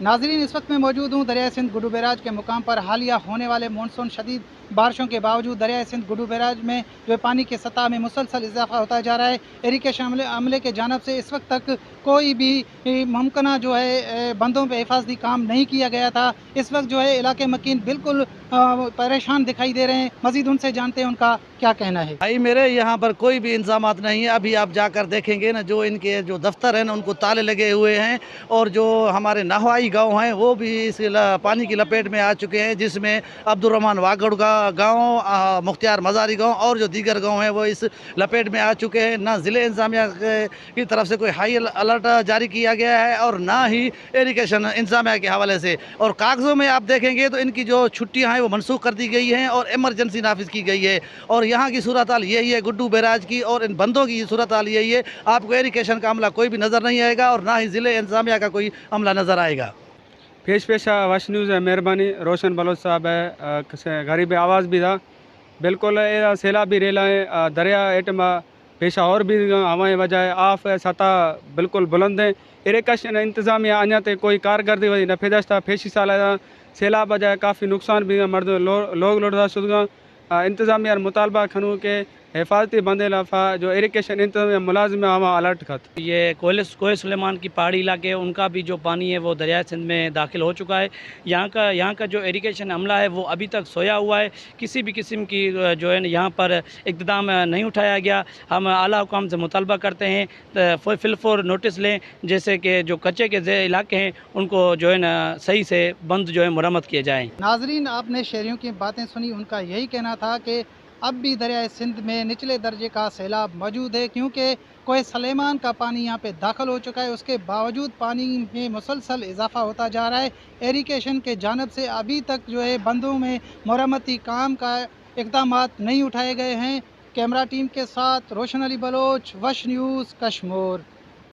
नाजरीन, इस वक्त मैं मौजूद हूँ दरिया सिंध गुड्डू बैराज के मुकाम पर। हालिया होने वाले मानसून शदीद बारिशों के बावजूद दरिया सिंध गुड्डू बैराज में जो है पानी की सतह में मुसलसल इजाफा होता जा रहा है। इरिगेशन अमले के जानब से इस वक्त तक कोई भी मुमकिन जो है बंदों पर हिफाजती काम नहीं किया गया था। इस वक्त जो है इलाके मकीन बिल्कुल परेशान दिखाई दे रहे हैं। मजीद उनसे जानते हैं उनका क्या कहना है। भाई मेरे यहाँ पर कोई भी इंतजामात नहीं है। अभी आप जाकर देखेंगे ना, जो इनके जो दफ्तर हैं ना उनको ताले लगे हुए हैं, और जो हमारे नहवाई गांव हैं वो भी इस पानी की लपेट में आ चुके हैं, जिसमें अब्दुर्रहमान वागड़ का गाँव, मुख्तियार मज़ारी गाँव और जो दीगर गाँव हैं वो इस लपेट में आ चुके हैं। ना ज़िले इंतजामिया की तरफ से कोई हाई अलर्ट जारी किया गया है और ना ही इरिगेशन इंतजामिया के हवाले से। और कागज़ों में आप देखेंगे तो इनकी जो छुट्टियाँ हैं वो मनसूख कर दी गई हैं और एमरजेंसी नाफिज की गई है। और यहाँ की सूरत हाल यही है गुड्डू बैराज की, और इन बंदों की सूरत हाल यही है। आपको इरिगेशन का अमला कोई भी नज़र नहीं आएगा और ना ही ज़िले इंतजामिया का कोई अमला नज़र आएगा। पेश पेशा वश न्यूज़ है, मेहरबानी। रोशन बलोच साहब है, गरीब आवाज़ भी था। बिल्कुल सैलाब भी रेला है, दरिया एटमा पेशा और भी हवाएं वजह आफ है, सतह बिल्कुल बुलंद है। इरिगेशन इंतजामिया अञा ते कोई कारकर्दी वही न फेदस्ता फेशी साल सैलाब वजह काफ़ी नुकसान भी मर्द लोग लोटा शुदा इंतजामिया मुतालबा खनू के हिफाजती बंदे लफा जो इरिगेशन इंतजामिया मुलाजिम हवा अलर्ट खत। ये कोहे सुलेमान की पहाड़ी इलाके हैं, उनका भी जो पानी है वो दरिया सिंध में दाखिल हो चुका है। यहाँ का जो इरिगेशन अमला है वो अभी तक सोया हुआ है। किसी भी किस्म की जो है यहाँ पर इक़्तिदाम नहीं उठाया गया। हम आला हुकाम से मुतालबा करते हैं फिलफोर नोटिस लें, जैसे कि जो कच्चे के इलाके हैं उनको जो है ना सही से बंद जो है मुरम्मत किए जाएँ। नाजरीन, आपने शहरियों की बातें सुनी। उनका यही कहना था कि अब भी दरिया सिंध में निचले दर्जे का सैलाब मौजूद है, क्योंकि कोहे सलेमान का पानी यहाँ पे दाखिल हो चुका है। उसके बावजूद पानी में मुसलसल इजाफा होता जा रहा है। इरिगेशन के जानब से अभी तक जो है बंदों में मरम्मती काम का इक़दामात नहीं उठाए गए हैं। कैमरा टीम के साथ रोशन अली बलोच, वश न्यूज़, कश्मीर।